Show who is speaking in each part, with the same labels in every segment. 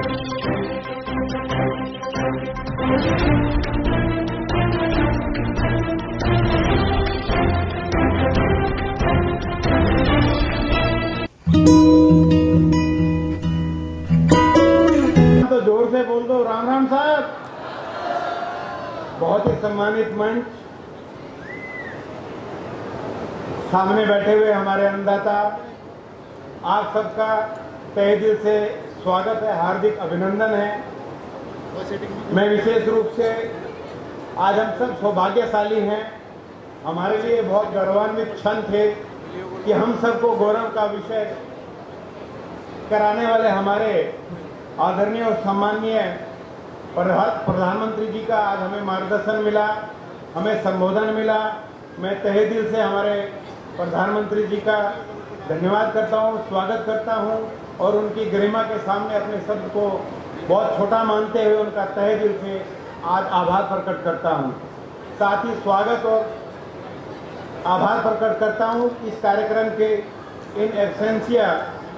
Speaker 1: तो जोर से बोल दो राम राम साहब। बहुत ही सम्मानित मंच, सामने बैठे हुए हमारे अन्नदाता, आप सबका तहे दिल से स्वागत है, हार्दिक अभिनंदन है। मैं विशेष रूप से आज हम सब सौभाग्यशाली हैं। हमारे लिए बहुत गौरवान्वित क्षण थे कि हम सबको गौरव का विषय कराने वाले हमारे आदरणीय और सम्माननीय प्रधानमंत्री जी का आज हमें मार्गदर्शन मिला, हमें संबोधन मिला। मैं तहे दिल से हमारे प्रधानमंत्री जी का धन्यवाद करता हूं, स्वागत करता हूं और उनकी गरिमा के सामने अपने शब्द को बहुत छोटा मानते हुए उनका तहे दिल से आज आभार प्रकट करता हूं। साथ ही स्वागत और आभार प्रकट करता हूं इस कार्यक्रम के इन एब्सेंसिया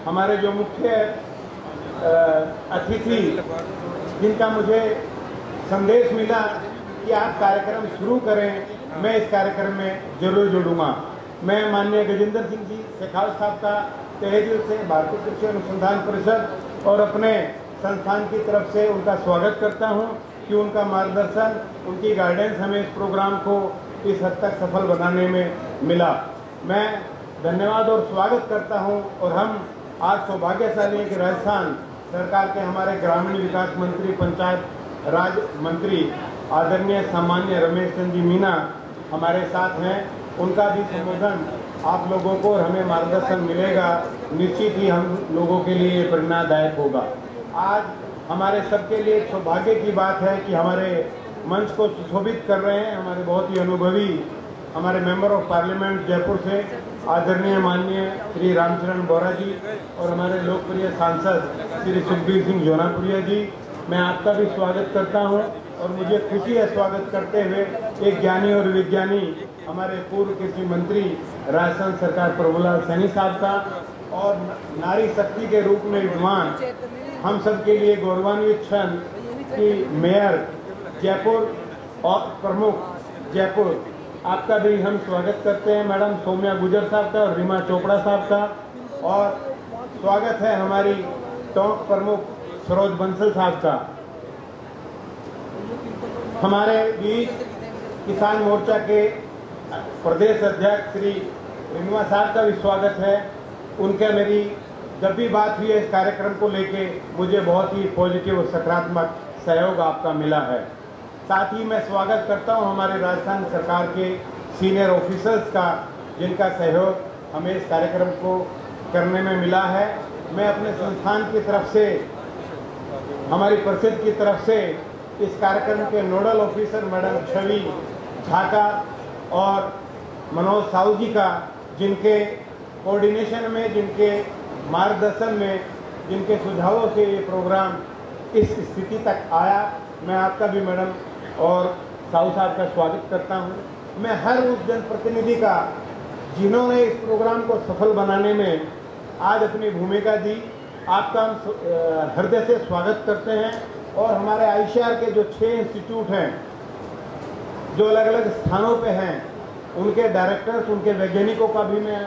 Speaker 1: हमारे जो मुख्य अतिथि जिनका मुझे संदेश मिला कि आप कार्यक्रम शुरू करें, मैं इस कार्यक्रम में जरूर जुड़ूंगा। मैं माननीय गजेंद्र सिंह जी शेखावत साहब का तहे दिल से भारतीय कृषि अनुसंधान परिषद और अपने संस्थान की तरफ से उनका स्वागत करता हूं कि उनका मार्गदर्शन, उनकी गाइडेंस हमें इस प्रोग्राम को इस हद तक सफल बनाने में मिला। मैं धन्यवाद और स्वागत करता हूं। और हम आज सौभाग्यशाली हैं कि राजस्थान सरकार के हमारे ग्रामीण विकास मंत्री, पंचायत राज मंत्री आदरणीय सामान्य रमेश चंद्र जी मीना हमारे साथ हैं। उनका भी संबोधन आप लोगों को और हमें मार्गदर्शन मिलेगा, निश्चित ही हम लोगों के लिए प्रेरणादायक होगा। आज हमारे सबके लिए सौभाग्य की बात है कि हमारे मंच को सुशोभित कर रहे हैं हमारे बहुत ही अनुभवी हमारे मेंबर ऑफ पार्लियामेंट जयपुर से आदरणीय माननीय श्री रामचरण बोरा जी और हमारे लोकप्रिय सांसद श्री सुखबीर सिंह जौनापुरिया जी। मैं आपका भी स्वागत करता हूं और मुझे खुशी है स्वागत करते हुए एक ज्ञानी और विज्ञानी हमारे पूर्व कृषि मंत्री राजस्थान सरकार प्रभुलाल सैनी साहब का और नारी शक्ति के रूप में विद्वान हम सब के लिए गौरवान्वित क्षण की मेयर जयपुर और प्रमुख जयपुर, आपका भी हम स्वागत करते हैं मैडम सौम्या गुजर साहब का और रीमा चोपड़ा साहब का। और स्वागत है हमारी टोंक प्रमुख सरोज बंसल साहब का। हमारे बीच किसान मोर्चा के प्रदेश अध्यक्ष श्री रेणुआ साहब का भी स्वागत है। उनके मेरी जब भी बात हुई है इस कार्यक्रम को लेके मुझे बहुत ही पॉजिटिव और सकारात्मक सहयोग आपका मिला है। साथ ही मैं स्वागत करता हूं हमारे राजस्थान सरकार के सीनियर ऑफिसर्स का जिनका सहयोग हमें इस कार्यक्रम को करने में मिला है। मैं अपने संस्थान की तरफ से, हमारी परिषद की तरफ से इस कार्यक्रम के नोडल ऑफिसर मैडम छवि झा का और मनोज साहू जी का, जिनके कोऑर्डिनेशन में, जिनके मार्गदर्शन में, जिनके सुझावों से ये प्रोग्राम इस स्थिति तक आया, मैं आपका भी मैडम और साहू साहब का स्वागत करता हूं। मैं हर उस जनप्रतिनिधि का जिन्होंने इस प्रोग्राम को सफल बनाने में आज अपनी भूमिका दी, आपका हम हृदय से स्वागत करते हैं। और हमारे आईसीआर के जो 6 इंस्टीट्यूट हैं जो अलग अलग स्थानों पे हैं, उनके डायरेक्टर्स, उनके वैज्ञानिकों का भी मैं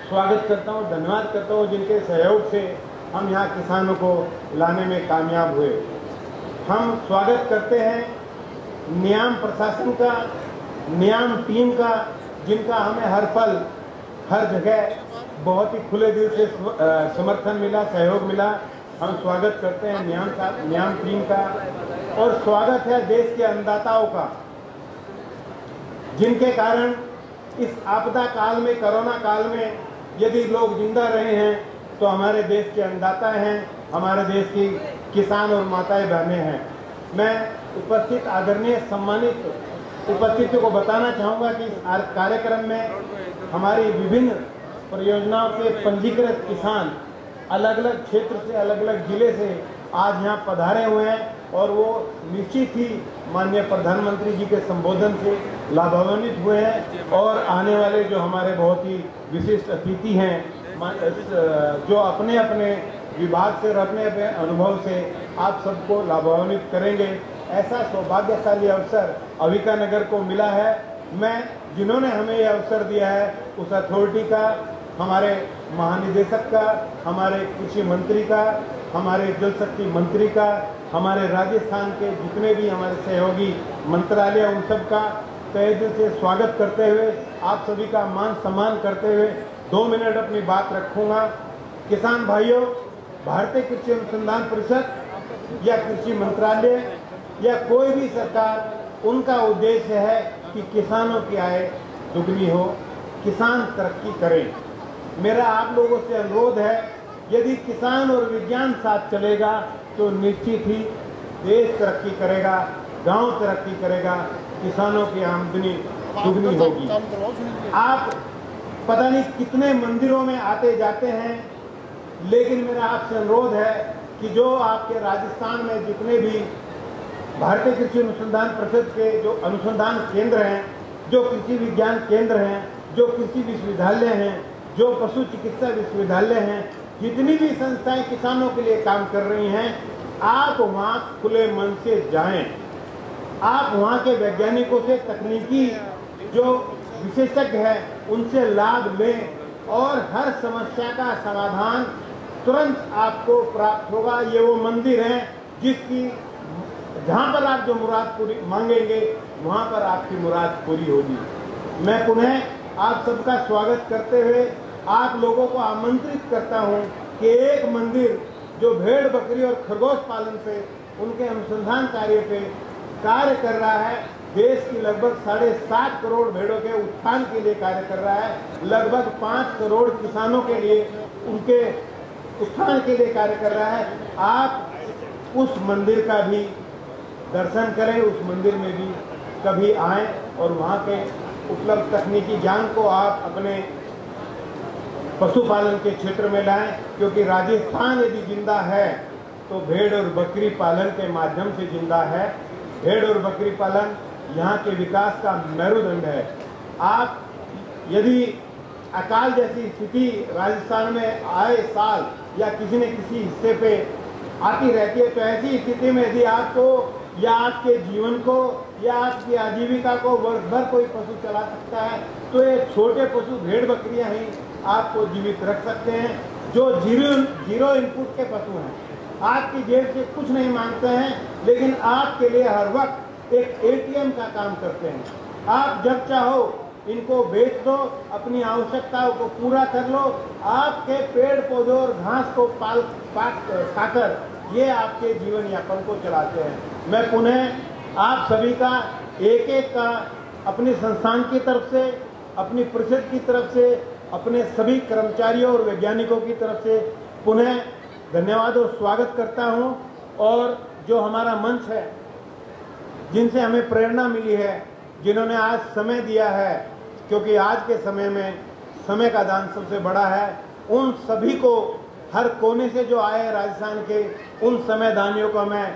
Speaker 1: स्वागत करता हूं, धन्यवाद करता हूं, जिनके सहयोग से हम यहाँ किसानों को लाने में कामयाब हुए। हम स्वागत करते हैं नियाम प्रशासन का, नियाम टीम का, जिनका हमें हर पल हर जगह बहुत ही खुले दिल से समर्थन मिला, सहयोग मिला। हम स्वागत करते हैं नियाम टीम का। और स्वागत है देश के अन्नदाताओं का, जिनके कारण इस आपदा काल में, कोरोना काल में यदि लोग जिंदा रहे हैं तो हमारे देश के अन्नदाता हैं, हमारे देश की किसान और माताएं बहनें हैं। मैं उपस्थित आदरणीय सम्मानित उपस्थितियों को बताना चाहूँगा कि इस कार्यक्रम में हमारी विभिन्न परियोजनाओं के पंजीकृत किसान अलग अलग क्षेत्र से, अलग अलग जिले से आज यहाँ पधारे हुए हैं और वो निश्चित ही माननीय प्रधानमंत्री जी के संबोधन से लाभान्वित हुए हैं। और आने वाले जो हमारे बहुत ही विशिष्ट अतिथि हैं, जो अपने अपने विभाग से और अपने अनुभव से आप सबको लाभान्वित करेंगे। ऐसा सौभाग्यशाली अवसर अविका नगर को मिला है। मैं जिन्होंने हमें यह अवसर दिया है उस अथॉरिटी का, हमारे महानिदेशक का, हमारे कृषि मंत्री का, हमारे जल शक्ति मंत्री का, हमारे राजस्थान के जितने भी हमारे सहयोगी मंत्रालय उन सब का तहे दिल से स्वागत करते हुए, आप सभी का मान सम्मान करते हुए 2 मिनट अपनी बात रखूंगा। किसान भाइयों, भारतीय कृषि अनुसंधान परिषद या कृषि मंत्रालय या कोई भी सरकार, उनका उद्देश्य है कि किसानों की आय दुगनी हो, किसान तरक्की करें। मेरा आप लोगों से अनुरोध है, यदि किसान और विज्ञान साथ चलेगा तो निश्चित ही देश तरक्की करेगा, गांव तरक्की करेगा, किसानों की आमदनी दुगनी होगी। आप पता नहीं कितने मंदिरों में आते जाते हैं, लेकिन मेरा आपसे अनुरोध है कि जो आपके राजस्थान में जितने भी भारतीय कृषि अनुसंधान परिषद के जो अनुसंधान केंद्र हैं, जो कृषि विज्ञान केंद्र हैं, जो कृषि विश्वविद्यालय हैं, जो पशु चिकित्सा विश्वविद्यालय हैं, जितनी भी संस्थाएं किसानों के लिए काम कर रही हैं, आप वहां खुले मन से जाएं। आप वहां के वैज्ञानिकों से, तकनीकी जो विशेषज्ञ हैं उनसे लाभ लें और हर समस्या का समाधान तुरंत आपको प्राप्त होगा। ये वो मंदिर हैं जिसकी जहां पर आप जो मुराद पूरी मांगेंगे वहां पर आपकी मुराद पूरी होगी। मैं पुनः आप सबका स्वागत करते हुए आप लोगों को आमंत्रित करता हूं कि एक मंदिर जो भेड़ बकरी और खरगोश पालन पे, उनके अनुसंधान कार्य पे कार्य कर रहा है, देश की लगभग 7.5 करोड़ भेड़ों के उत्थान के लिए कार्य कर रहा है, लगभग 5 करोड़ किसानों के लिए उनके उत्थान के लिए कार्य कर रहा है। आप उस मंदिर का भी दर्शन करें, उस मंदिर में भी कभी आएं और वहाँ के उपलब्ध तकनीकी ज्ञान को आप अपने पशुपालन के क्षेत्र में लाएं, क्योंकि राजस्थान यदि जिंदा है तो भेड़ और बकरी पालन के माध्यम से जिंदा है। भेड़ और बकरी पालन यहाँ के विकास का मेरुदंड है। आप यदि अकाल जैसी स्थिति राजस्थान में आए साल या किसी न किसी हिस्से पे आती रहती है, तो ऐसी स्थिति में यदि आपको या आपके जीवन को या आपकी आजीविका को वर्ष भर कोई पशु चला सकता है, तो ये छोटे पशु भेड़ बकरियां ही आपको जीवित रख सकते हैं, जो जीरो इनपुट के पशु हैं। आपकी जेब से कुछ नहीं मांगते हैं, लेकिन आपके लिए हर वक्त एक एटीएम का काम करते हैं। आप जब चाहो इनको बेच दो, अपनी आवश्यकताओं को पूरा कर लो। आपके पेड़ पौधों और घास को खाकर ये आपके जीवन यापन को चलाते हैं। मैं पुनः आप सभी का एक एक का अपनी संस्थान की तरफ से, अपनी परिषद की तरफ से, अपने सभी कर्मचारियों और वैज्ञानिकों की तरफ से पुनः धन्यवाद और स्वागत करता हूं। और जो हमारा मंच है, जिनसे हमें प्रेरणा मिली है, जिन्होंने आज समय दिया है, क्योंकि आज के समय में समय का दान सबसे बड़ा है, उन सभी को हर कोने से जो आए राजस्थान के, उन समय दानियों को मैं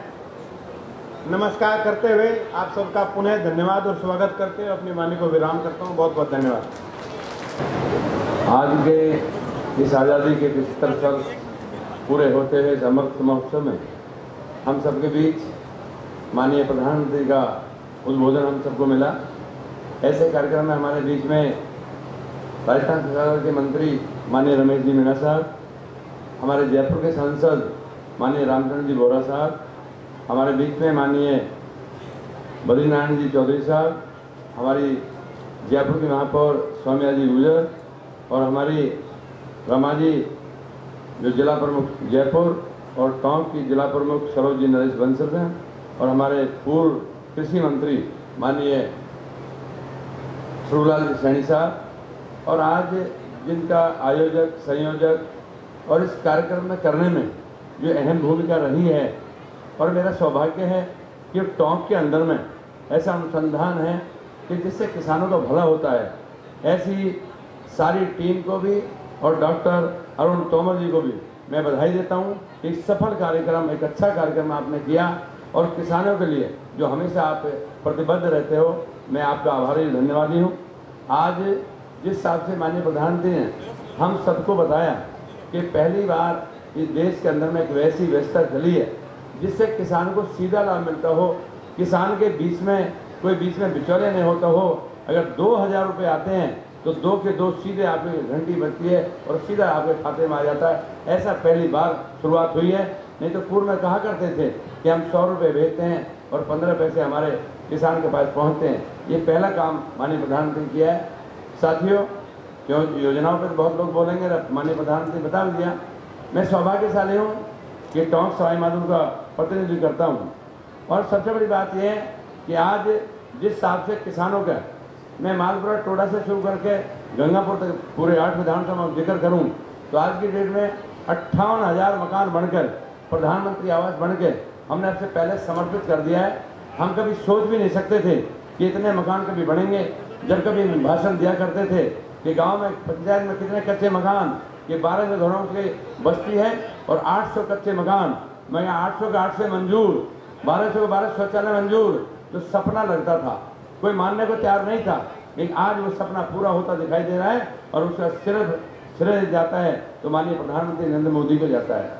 Speaker 1: नमस्कार करते हुए आप सबका पुनः धन्यवाद और स्वागत करते हुए अपनी वाणी को विराम करता हूँ। बहुत बहुत धन्यवाद।
Speaker 2: आज के इस आज़ादी के 75 वर्ष पूरे होते हुए इस अमृत महोत्सव में हम सबके बीच माननीय प्रधानमंत्री का उद्बोधन हम सबको मिला। ऐसे कार्यक्रम में हमारे बीच में राजस्थान सरकार के मंत्री माननीय रमेश जी मीणा साहब, हमारे जयपुर के सांसद माननीय रामचंद्र जी बोरा साहब, हमारे बीच में माननीय बद्रीनारायण जी चौधरी साहब, हमारी जयपुर की महापौर सौम्या जी गुजर और हमारी रमा जी जो जिला प्रमुख जयपुर और टोंक की जिला प्रमुख सरोज जी नरेश बंसल हैं, और हमारे पूर्व कृषि मंत्री माननीय श्रीलाल जी सैनी साहब, और आज जिनका आयोजक, संयोजक और इस कार्यक्रम में करने में जो अहम भूमिका रही है, और मेरा सौभाग्य है कि टोंक के अंदर में ऐसा अनुसंधान है कि जिससे किसानों का भला होता है। ऐसी सारी टीम को भी और डॉक्टर अरुण तोमर जी को भी मैं बधाई देता हूं कि एक सफल कार्यक्रम, एक अच्छा कार्यक्रम आपने किया, और किसानों के लिए जो हमेशा आप प्रतिबद्ध रहते हो, मैं आपका आभारी धन्यवादी हूं। आज जिस हिसाब से माननीय प्रधानमंत्री ने हम सबको बताया कि पहली बार इस देश के अंदर में एक वैसी व्यवस्था चली है जिससे किसान को सीधा लाभ मिलता हो, किसान के बीच में कोई बीच में बिचौले नहीं होता हो। अगर 2,000 रुपये आते हैं तो 2 के 2 सीधे आपकी घंटी बजती है और सीधा आपके खाते में आ जाता है। ऐसा पहली बार शुरुआत हुई है, नहीं तो पूर्व में कहा करते थे कि हम 100 रुपये भेजते हैं और 15 पैसे हमारे किसान के पास पहुंचते हैं। ये पहला काम माननीय प्रधानमंत्री ने किया है। साथियों, क्यों योजनाओं पर बहुत लोग बोलेंगे, माननीय प्रधानमंत्री बता भी दिया। मैं सौभाग्यशाली हूँ कि टोंक सवाई माधोपुर का प्रतिनिधि करता हूँ और सबसे बड़ी बात यह है कि आज जिस हिसाब से किसानों का मैं मालपुरा टोडा से शुरू करके गंगापुर तक पूरे 8 विधानसभा में जिक्र करूं तो आज की डेट में 58,000 मकान बनकर प्रधानमंत्री आवास बनकर हमने आपसे पहले समर्पित कर दिया है। हम कभी सोच भी नहीं सकते थे कि इतने मकान कभी बनेंगे। जब कभी भाषण दिया करते थे कि गांव में पंचायत में कितने कच्चे मकान, ये 12 घरों की बस्ती है और 800 कच्चे मकान, मैं 800 के 800 मंजूर, 1200 के 1200 शौचालय मंजूर। जो सपना लगता था कोई मानने को तैयार नहीं था, लेकिन आज वो सपना पूरा होता दिखाई दे रहा है और उसका सिर्फ श्रेय जाता है तो माननीय प्रधानमंत्री नरेंद्र मोदी को जाता है।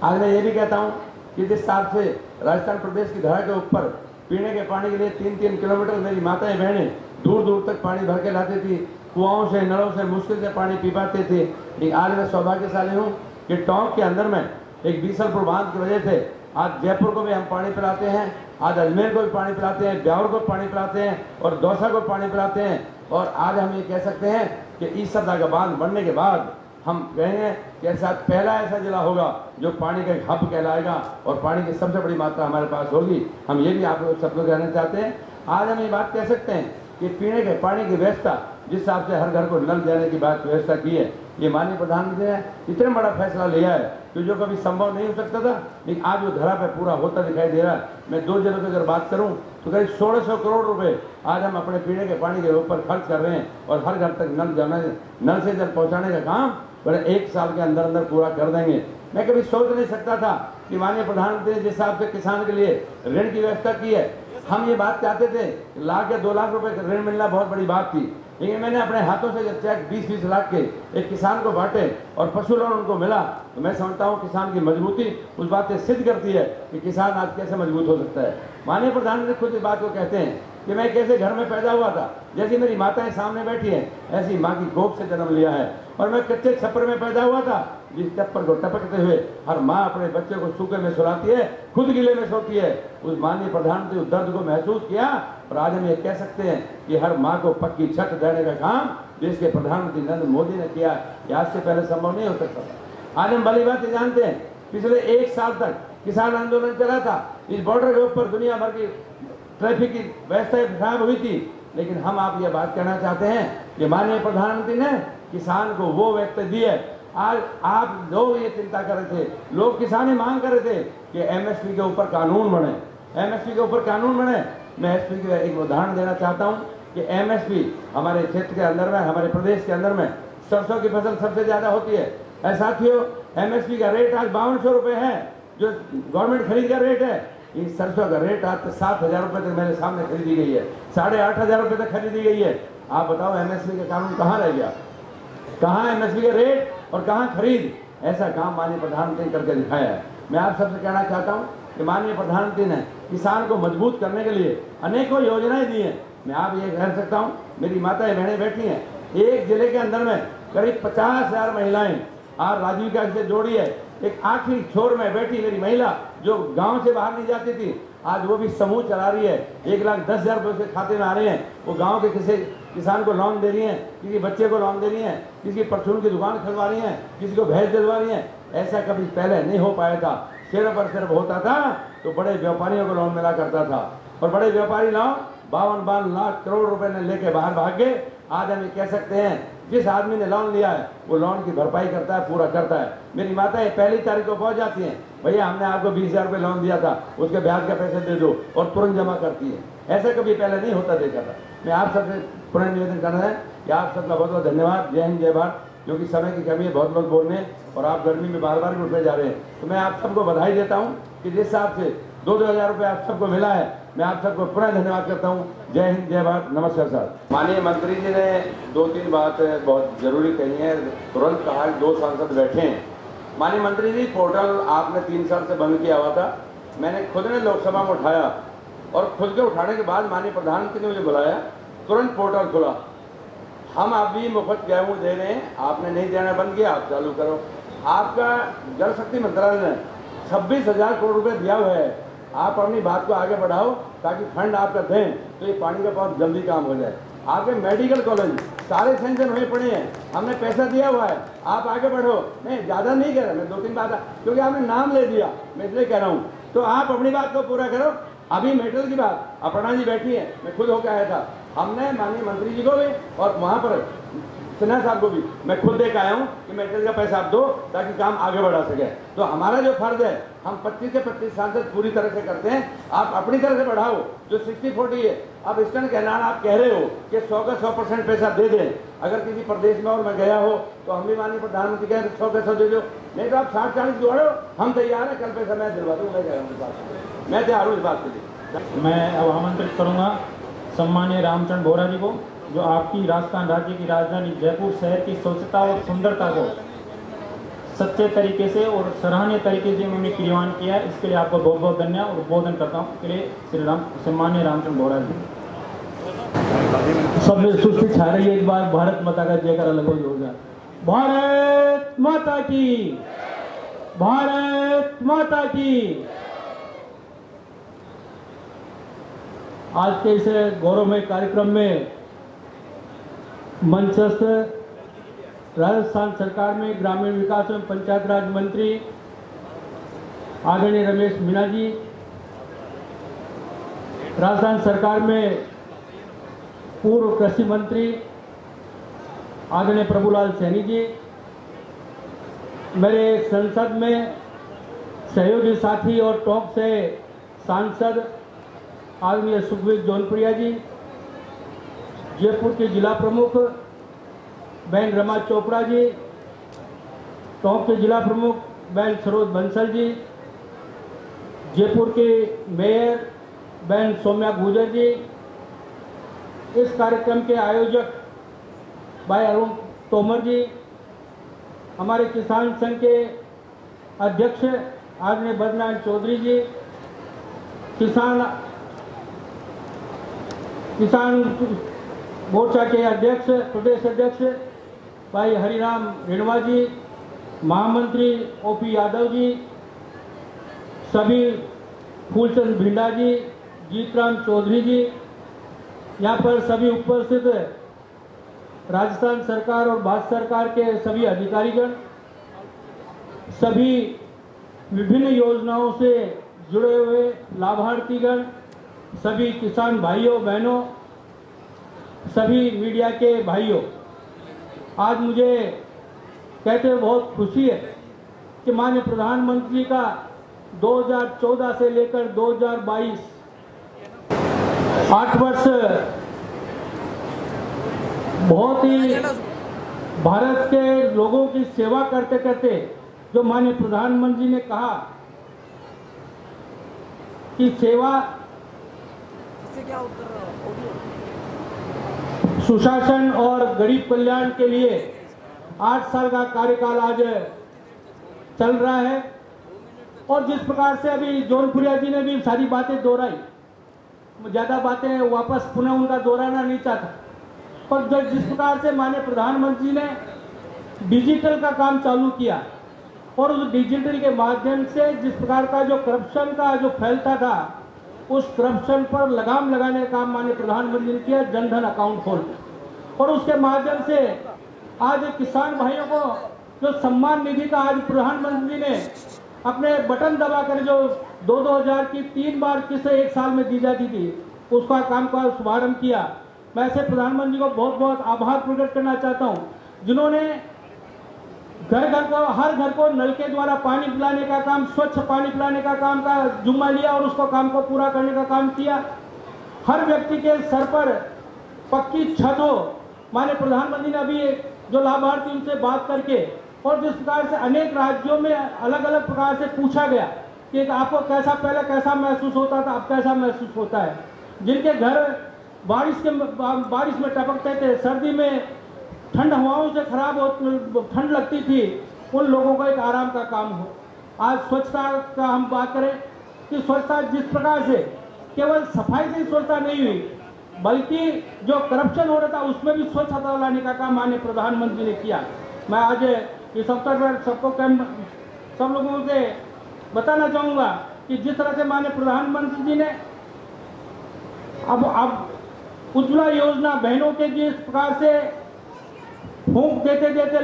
Speaker 2: आज मैं ये भी कहता हूँ कि जिस हिसाब से राजस्थान प्रदेश की धरा के ऊपर पीने के पानी के लिए 3-3 किलोमीटर मेरी माताएं बहनें दूर दूर तक पानी भर के लाती थी, कुआओं से नलों से मुश्किल से पानी पी पाते थे। लेकिन आज मैं सौभाग्यशाली हूँ कि टोंक के अंदर में एक बीसलपुर बांध की वजह से आज जयपुर को भी हम पानी पिलाते हैं, आज अजमेर को भी पानी पिलाते हैं, ब्यावर को पानी पिलाते हैं और दौसा को पानी पिलाते हैं। और आज हम ये कह सकते हैं कि इस सरदा का बांध बनने के बाद हम कहेंगे कि ऐसा पहला ऐसा जिला होगा जो पानी का एक हब कहलाएगा और पानी की सबसे बड़ी मात्रा हमारे पास होगी। हम ये भी आप लोग सबको कहना चाहते हैं। आज हम ये बात कह सकते हैं कि पीने के पानी की व्यवस्था जिस हिसाब से हर घर को नल देने की बात व्यवस्था की है, ये माननीय प्रधानमंत्री ने इतना बड़ा फैसला लिया है कि जो कभी संभव नहीं हो सकता था, लेकिन आज वो धरा पे पूरा होता दिखाई दे रहा है। मैं 2 जिलों की अगर बात करूं तो करीब 1600 करोड़ रुपए आज हम अपने पीने के पानी के ऊपर खर्च कर रहे हैं और हर घर तक नल से जल पहुंचाने का काम बड़े 1 साल के अंदर अंदर पूरा कर देंगे। मैं कभी सोच नहीं सकता था कि माननीय प्रधानमंत्री ने जिस हिसाब से किसान के लिए ऋण की व्यवस्था की है, हम ये बात चाहते थे कि 1 लाख या 2 लाख रुपए का ऋण मिलना बहुत बड़ी बात थी, लेकिन मैंने अपने हाथों से जब चेक 20-20 लाख के एक किसान को बांटे और पशु लोन उनको मिला तो मैं समझता हूँ किसान की मजबूती उस बात से सिद्ध करती है कि किसान आज कैसे मजबूत हो सकता है। माननीय प्रधानमंत्री खुद इस बात को कहते हैं कि मैं कैसे घर में पैदा हुआ था, जैसी मेरी माताएं सामने बैठी हैं ऐसी माँ की गोद से जन्म लिया है और मैं कच्चे छप्पर में पैदा हुआ था जिस छप्पर को टपकते हुए हर माँ अपने बच्चे को सूखे में सुलाती है, खुद गिले में सोती है। उस माननीय प्रधानमंत्री उस दर्द को महसूस किया और आज हम ये कह सकते हैं कि हर माँ को पक्की छत देने का काम देश के प्रधानमंत्री नरेंद्र मोदी ने किया। आज से पहले संभव नहीं हो सकता था। आज हम भली बात जानते हैं पिछले 1 साल तक किसान आंदोलन चला था, इस बॉर्डर के ऊपर दुनिया भर की ट्रैफिक की व्यवस्था खराब हुई थी, लेकिन हम आप ये बात कहना चाहते हैं कि माननीय प्रधानमंत्री ने किसान को वो व्यक्ति दी है। आज आप लोग ये चिंता कर रहे थे, लोग किसानी मांग कर रहे थे कि एमएसपी के ऊपर कानून बने, एमएसपी के ऊपर कानून बने। मैं एसपी का एक उदाहरण देना चाहता हूँ कि एमएसपी हमारे क्षेत्र के अंदर में, हमारे प्रदेश के अंदर में सरसों की फसल सबसे ज्यादा होती है। साथियों, एमएसपी का रेट आज 5200 रुपए है जो गवर्नमेंट खरीद का रेट है। इस सरसों का रेट आज 7,000 रुपए तक मेरे सामने खरीदी गई है, 8,500 रुपए तक खरीदी गई है। आप बताओ एमएसपी का कानून कहाँ रह गया, कहाँ एमएसपी का रेट और कहाँ खरीद? ऐसा काम माननीय प्रधानमंत्री ने करके दिखाया है। मैं आप सबसे कहना चाहता हूँ कि माननीय प्रधानमंत्री ने किसान को मजबूत करने के लिए अनेकों योजनाएं दी हैं। मैं आप ये कह सकता हूँ, मेरी माताएं बहनें बैठी हैं, एक जिले के अंदर में करीब 50,000 महिलाएं आज राजीविका से जोड़ी है। एक आखिरी छोर में बैठी मेरी महिला जो गांव से बाहर नहीं जाती थी, आज वो भी समूह चला रही है। 1,10,000 रुपए उसके खाते में आ रहे हैं। वो गांव के किसी किसान को लोन दे रही हैं, किसी बच्चे को लोन दे रही हैं, किसी की परचून की दुकान खुलवा रही हैं, किसी को भैंस दिलवा रही हैं। ऐसा कभी पहले नहीं हो पाया था। सिर्फ और सिर्फ होता था तो बड़े व्यापारियों को लोन मिला करता था और बड़े व्यापारी लोन 52 लाख करोड़ रुपए ने लेके बाहर भाग गए। आज हम ये कह सकते हैं जिस आदमी ने लोन लिया है वो लोन की भरपाई करता है, पूरा करता है। मेरी माताएं पहली तारीख को पहुंच जाती हैं, भैया हमने आपको 20,000 रुपए लोन दिया था, उसके ब्याज के पैसे दे दो, और तुरंत जमा करती है। ऐसा कभी पहले नहीं होता देखा था। मैं आप सबसे पुनः निवेदन करना है कि आप सबका बहुत बहुत धन्यवाद। जय हिंद, जय भारत। क्योंकि समय की कमी है, बहुत लोग बोल रहे हैं और आप गर्मी में बार बार भी उठे जा रहे हैं, तो मैं आप सबको बधाई देता हूँ कि जिस हिसाब से 2-2 हज़ार रुपये आप सबको मिला है, मैं आप सबको पुनः धन्यवाद करता हूँ। जय हिंद, जय भारत। नमस्कार सर। माननीय मंत्री जी ने 2-3 बात बहुत जरूरी कही है। तुरंत कहा 2 सांसद बैठे हैं, माननीय मंत्री जी, पोर्टल आपने 3 साल से बंद किया हुआ था। मैंने खुद ने लोकसभा में उठाया और खुद के उठाने के बाद माननीय प्रधानमंत्री ने मुझे बुलाया, तुरंत पोर्टल खुला। हम अभी मुफ्त गेहूं दे रहे हैं, आपने नहीं देना बंद किया, आप चालू करो। आपका जल शक्ति मंत्रालय ने 26,000 करोड़ रुपए दिया हुआ है। आप अपनी बात को आगे बढ़ाओ ताकि फंड आपका दें तो ये पानी का बहुत जल्दी काम हो जाए। आपके मेडिकल कॉलेज सारे सेंक्शन हुए पड़े हैं, हमने पैसा दिया हुआ है, आप आगे बढ़ो। नहीं, ज़्यादा नहीं कह रहा मैं, 2-3 बात, क्योंकि आपने नाम ले दिया, मैं इसलिए कह रहा हूँ। तो आप अपनी बात को पूरा करो। अभी मेटल की बात, अपर्णा जी बैठी है, मैं खुद होकर आया था। हमने माननीय मंत्री जी को भी और वहाँ पर सिन्हा साहब को भी मैं खुद देख आया हूँ कि मेटल का पैसा आप दो ताकि काम आगे बढ़ा सके। तो हमारा जो फर्ज है, हम 25 से 25 साल से पूरी तरह से करते हैं। आप अपनी तरह से बढ़ाओ। जो 60-40 है, अब ईस्टर्न कैनाल आप कह रहे हो कि 100 का 100% पैसा दे दें। अगर किसी प्रदेश में और मैं गया हो तो हम भी माननीय प्रधानमंत्री कह रहे 100 का 100 दे दो, नहीं तो आप 60-40 जोड़ो, हम तैयार हैं। कल पैसा मैं दिलवा दूँ, मैं कह रहा हूँ इस बात, मैं तैयार हूँ इस बात के लिए।
Speaker 3: मैं अब आमंत्रित करूंगा सम्मानीय रामचंद्र बोहरा जी को, जो आपकी राजस्थान राज्य की राजधानी जयपुर शहर की स्वच्छता और सुंदरता को सच्चे तरीके से और सराहनीय तरीके से उन्होंने क्रियान्वयन किया है। इसके लिए आपको बहुत बहुत धन्यवाद और उद्बोधन करता हूँ। इसके लिए श्री सम्मानीय रामचंद्र बोहरा जी। सब में सुस्ती छा रही है, एक बार भारत माता का जयकारा लगभग हो जाए। भारत माता की, भारत माता की। आज के इस गौरवमय कार्यक्रम में मंचस्थ राजस्थान सरकार में ग्रामीण विकास एवं पंचायत राज मंत्री आदरणीय रमेश मीणा जी, राजस्थान सरकार में पूर्व कृषि मंत्री आदरणीय प्रभुलाल सैनी जी, मेरे संसद में सहयोगी साथी और टॉप से सांसद आदरणीय सुखबीर जौनपुरिया जी, जयपुर के जिला प्रमुख बहन रमा चोपड़ा जी, टोंक के जिला प्रमुख बहन सरोज बंसल जी, जयपुर के मेयर बहन सौम्या गुजर जी, इस कार्यक्रम के आयोजक भाई अरुण तोमर जी, हमारे किसान संघ के अध्यक्ष आदरणीय बद्रनारायण चौधरी जी, किसान मोर्चा के अध्यक्ष प्रदेश अध्यक्ष भाई हरिराम रेणवा जी, महामंत्री ओपी यादव जी, सभी फूलचंद भिंडा जी, जीतराम चौधरी जी, यहाँ पर सभी उपस्थित राजस्थान सरकार और भारत सरकार के सभी अधिकारीगण, सभी विभिन्न योजनाओं से जुड़े हुए लाभार्थीगण, सभी किसान भाइयों बहनों, सभी मीडिया के भाइयों, आज मुझे कहते हुए बहुत खुशी है कि माननीय प्रधानमंत्री का 2014 से लेकर 2022 8 वर्ष बहुत ही भारत के लोगों की सेवा करते करते, जो माननीय प्रधानमंत्री ने कहा कि सेवा सुशासन और गरीब कल्याण के लिए 8 साल का कार्यकाल आज चल रहा है। और जिस प्रकार से अभी जौनपुरिया जी ने भी सारी बातें दोहराई, ज्यादा बातें वापस पुनः उनका दोहराना नहीं चाहता, पर जिस प्रकार से माननीय प्रधानमंत्री ने डिजिटल का काम चालू किया और उस डिजिटल के माध्यम से जिस प्रकार का जो करप्शन का जो फैलता था, उस करप्शन पर लगाम लगाने का काम माननीय प्रधानमंत्री ने किया, जनधन अकाउंट खोल, और उसके माध्यम से आज किसान भाइयों को जो सम्मान निधि का आज प्रधानमंत्री ने अपने बटन दबाकर जो 2-2 हजार की 3 बार किस्त 1 साल में दी जाती थी, उसका काम का शुभारंभ किया। मैं ऐसे प्रधानमंत्री को बहुत बहुत आभार प्रकट करना चाहता हूं, जिन्होंने घर घर को, हर घर को नल के द्वारा पानी पिलाने का काम, स्वच्छ पानी पिलाने का काम का जुम्मा लिया और उसको काम को पूरा करने का काम किया। हर व्यक्ति के सर पर पक्की छत हो, माननीय प्रधानमंत्री ने अभी जो लाभार्थी उनसे बात करके, और जिस प्रकार से अनेक राज्यों में अलग अलग प्रकार से पूछा गया कि आपको कैसा, पहले कैसा महसूस होता था, अब कैसा महसूस होता है। जिनके घर बारिश में टपकते थे, सर्दी में ठंड हवाओं से ठंड लगती थी, उन लोगों को एक आराम का काम हो। आज स्वच्छता का हम बात करें कि स्वच्छता जिस प्रकार से केवल सफाई से स्वच्छता नहीं हुई, बल्कि जो करप्शन हो रहा था उसमें भी स्वच्छता लाने का काम माननीय प्रधानमंत्री ने किया। मैं आज इस अवसर पर सब लोगों से बताना चाहूँगा कि जिस तरह से माननीय प्रधानमंत्री जी ने अब उज्ज्वला योजना बहनों के जिस प्रकार से फूंक देते देते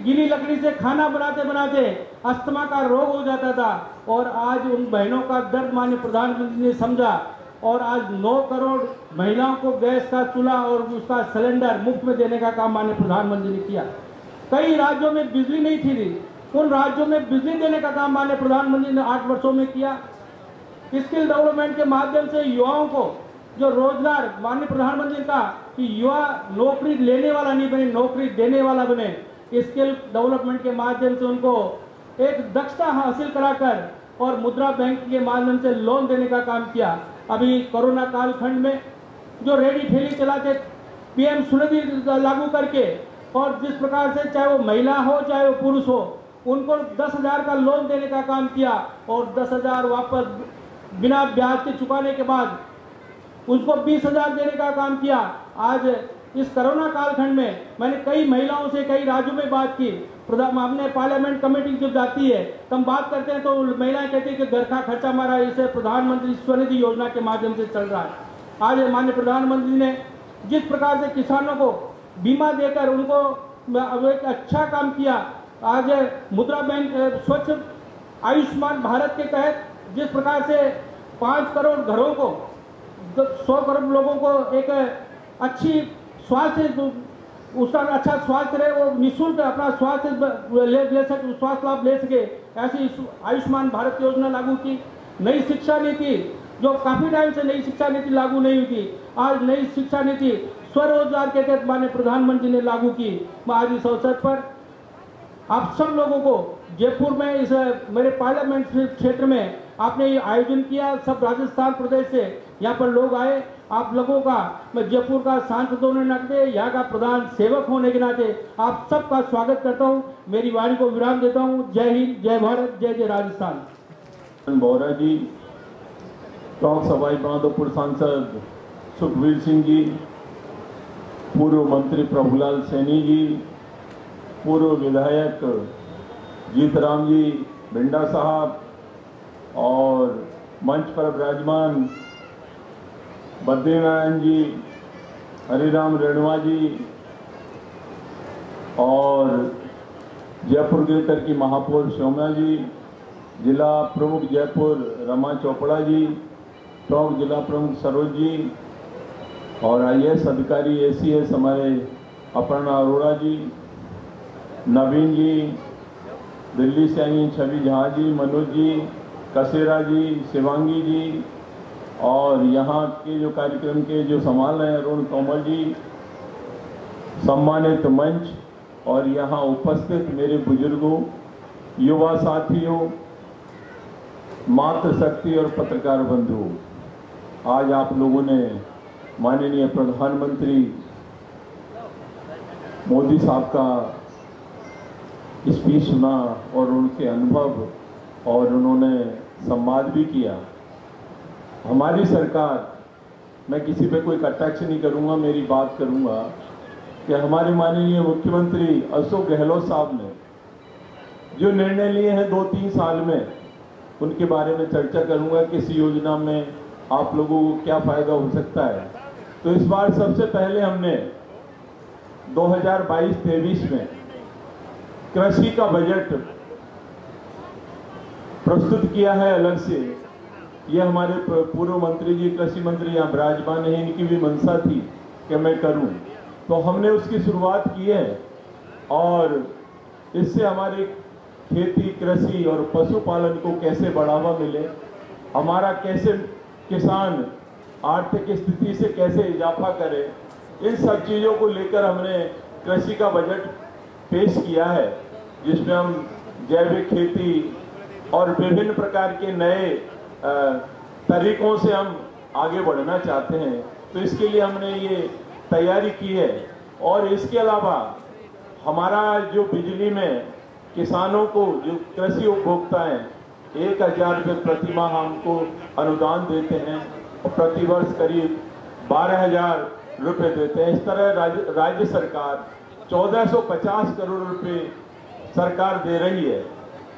Speaker 3: गीली लकड़ी से खाना बनाते बनाते अस्थमा का रोग हो जाता था, और आज उन बहनों का दर्द माननीय प्रधानमंत्री ने समझा और आज 9 करोड़ महिलाओं को गैस का चूल्हा और उसका सिलेंडर मुफ्त में देने का काम माननीय प्रधानमंत्री ने किया। कई राज्यों में बिजली नहीं थी, उन राज्यों में बिजली देने का काम माननीय प्रधानमंत्री ने 8 वर्षों में किया। स्किल डेवलपमेंट के माध्यम से युवाओं को जो रोजगार, माननीय प्रधानमंत्री ने कहा कि युवा नौकरी लेने वाला नहीं बने, नौकरी देने वाला बने। स्किल डेवलपमेंट के माध्यम से उनको एक दक्षता हासिल कराकर और मुद्रा बैंक के माध्यम से लोन देने का काम किया। अभी कोरोना कालखंड में जो रेडी ठेली चलाते पीएम स्वनिधि लागू करके, और जिस प्रकार से चाहे वो महिला हो चाहे वो पुरुष हो, उनको 10,000 का लोन देने का काम किया और 10,000 वापस बिना ब्याज के चुकाने के बाद उसको 20,000 देने का काम किया। आज इस कोरोना कालखंड में मैंने कई महिलाओं से कई राज्यों में बात की। हमने पार्लियामेंट कमेटी जब जाती है तो हम बात करते हैं तो महिलाएं कहती है कि घर का खर्चा हमारा इसे प्रधानमंत्री स्वनिधि योजना के माध्यम से चल रहा है। आज माननीय प्रधानमंत्री ने जिस प्रकार से किसानों को बीमा देकर उनको एक अच्छा काम किया। आज मुद्रा बैंक स्वच्छ आयुष्मान भारत के तहत जिस प्रकार से 5 करोड़ घरों को 100 करोड़ लोगों को एक अच्छी स्वास्थ्य, उसका अच्छा स्वास्थ्य रहे, वो निःशुल्क अपना स्वास्थ्य ले सके, स्वास्थ्य लाभ ले सके, ऐसी आयुष्मान भारत योजना लागू की। नई शिक्षा नीति जो काफी टाइम से नई शिक्षा नीति लागू नहीं हुई थी, आज नई शिक्षा नीति स्वरोजगार के तहत माननीय प्रधानमंत्री ने लागू की। मैं आज इस अवसर पर आप सब लोगों को जयपुर में इस मेरे पार्लियामेंट क्षेत्र में आपने ये आयोजन किया, सब राजस्थान प्रदेश से यहाँ पर लोग आए। आप लोगों का मैं जयपुर का सांसद होने के नाते, यहाँ का प्रधान सेवक होने के नाते आप सबका स्वागत करता हूँ। मेरी वाणी को विराम देता हूँ। जय हिंद, जय भारत, जय जय राजस्थान।
Speaker 4: बोरा जी, टोंक सवाई माधोपुर सांसद सुखबीर सिंह जी, पूर्व मंत्री प्रभुलाल सैनी जी, पूर्व विधायक जीतराम जी भिंडा साहब, और मंच पर विराजमान बद्रीनारायण जी, हरिराम रेणुआ जी, और जयपुर ग्रेटर की महापौर सौम्या जी, जिला प्रमुख जयपुर रमा चोपड़ा जी, टोंक जिला प्रमुख सरोज जी, और IAS अधिकारी ACS हमारे अपर्णा अरोड़ा जी, नवीन जी, दिल्ली से आई छवि झा जी, मनोज जी, कसेरा जी, शिवांगी जी, और यहाँ के जो कार्यक्रम के जो संभाल रहे हैं अरुण तोमर जी, सम्मानित मंच और यहाँ उपस्थित मेरे बुजुर्गों, युवा साथियों, मातृशक्ति और पत्रकार बंधुओं, आज आप लोगों ने माननीय प्रधानमंत्री मोदी साहब का स्पीच सुना और उनके अनुभव, और उन्होंने संवाद भी किया। हमारी सरकार, मैं किसी पे कोई कटाक्ष नहीं करूंगा, मेरी बात करूंगा कि हमारे माननीय मुख्यमंत्री अशोक गहलोत साहब ने जो निर्णय लिए हैं 2-3 साल में, उनके बारे में चर्चा करूंगा कि इस योजना में आप लोगों को क्या फायदा हो सकता है। तो इस बार सबसे पहले हमने 2022-23 में कृषि का बजट प्रस्तुत किया है अलग से। ये हमारे पूर्व मंत्री जी, कृषि मंत्री यहाँ विराजमान है, इनकी भी मंशा थी कि मैं करूं, तो हमने उसकी शुरुआत की है, और इससे हमारे खेती, कृषि और पशुपालन को कैसे बढ़ावा मिले, हमारा कैसे किसान आर्थिक स्थिति से कैसे इजाफा करे, इन सब चीज़ों को लेकर हमने कृषि का बजट पेश किया है, जिसमें हम जैविक खेती और विभिन्न प्रकार के नए तरीकों से हम आगे बढ़ना चाहते हैं। तो इसके लिए हमने ये तैयारी की है। और इसके अलावा हमारा जो बिजली में किसानों को, जो कृषि उपभोक्ता हैं, 1,000 रुपये प्रति माह हमको अनुदान देते हैं और प्रतिवर्ष करीब 12,000 रुपये देते हैं। इस तरह राज्य सरकार 1450 करोड़ रुपए सरकार दे रही है।